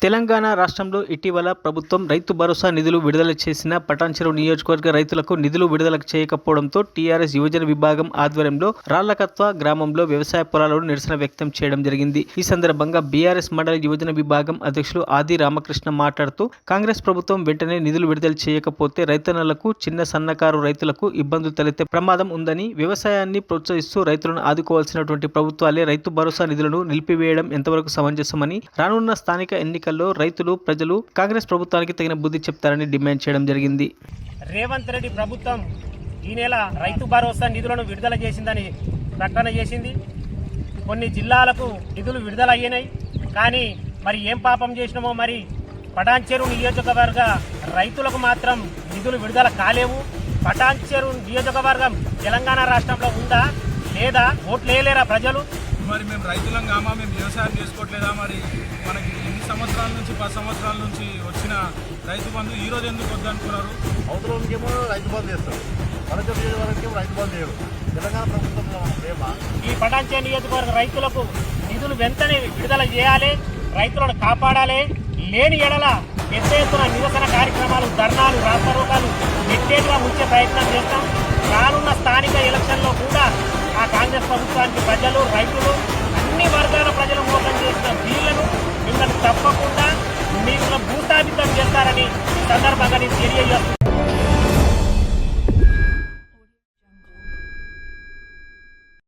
తెలంగాణ రాష్ట్రంలో ఇటీవల ప్రభుత్వం రైతు భరోసా నిధులు విడుదల చేసిన పటాన్చెరు నియోజకవర్గ రైతులకు నిధులు విడుదల చేయకపోవడంతో టీఆర్ఎస్ యువజన విభాగం ఆధ్వర్యంలో రాళ్లకత్వ గ్రామంలో వ్యవసాయ పొలాలను నిరసన వ్యక్తం చేయడం జరిగింది. ఈ సందర్భంగా బీఆర్ఎస్ మండల యువజన విభాగం అధ్యక్షులు ఆది రామకృష్ణ మాట్లాడుతూ కాంగ్రెస్ ప్రభుత్వం వెంటనే నిధులు విడుదల చేయకపోతే రైతన్నలకు, చిన్న సన్నకారు రైతులకు ఇబ్బందులు తలెత్తే ప్రమాదం ఉందని, వ్యవసాయాన్ని ప్రోత్సహిస్తూ రైతులను ఆదుకోవాల్సినటువంటి ప్రభుత్వాలే రైతు భరోసా నిధులను నిలిపివేయడం ఎంతవరకు సమంజసమని, రానున్న స్థానిక ఎన్నికల్లో రైతులు, ప్రజలు కాంగ్రెస్ ప్రభుత్వానికి తగిన బుద్ధి చెప్తారని డిమాండ్ చేయడం జరిగింది. రేవంత్ రెడ్డి ప్రభుత్వం ఈ నెల రైతు భరోసా నిధులను విడుదల చేసిందని ప్రకటన చేసింది. కొన్ని జిల్లాలకు నిధులు విడుదల అయ్యాయి. కానీ మరి ఏం పాపం చేసినామో మరి పటాన్చెరు నియోజకవర్గ రైతులకు మాత్రం నిధులు విడుదల కాలేవు. పటాన్చెరు నియోజకవర్గం తెలంగాణ రాష్ట్రంలో ఉందా లేదా? ఓట్లు వేయలేరా ప్రజలు? మరి మేము రైతులం కామా, మేము వ్యవసాయం చేసుకోవట్లేదా? మరి మనకి ఎన్ని సంవత్సరాల నుంచి 10 సంవత్సరాల నుంచి వచ్చిన రైతు బంధు ఈ రోజు ఎందుకు వద్దనుకున్నారు? అవతలకేమో రైతు బంధు చేస్తారు, పటాన్చెరు నియోజకవర్గం రైతు బంధు చేయరు. తెలంగాణ ప్రభుత్వం ఈ పటాన్చెరు నియోజకవర్గ రైతులకు నిధులు వెంటనే విడుదల చేయాలి, రైతులను కాపాడాలి. లేని ఎడల పెద్ద ఎత్తున నిరసన కార్యక్రమాలు, ధర్నాలు, రాస్తారోకాలు నిట్టేటుగా ఉంచే ప్రయత్నం చేస్తాం. రానున్న స్థానిక ఎలక్షన్లో కూడా ఆ కాంగ్రెస్ ప్రభుత్వానికి ప్రజలు, రైతులు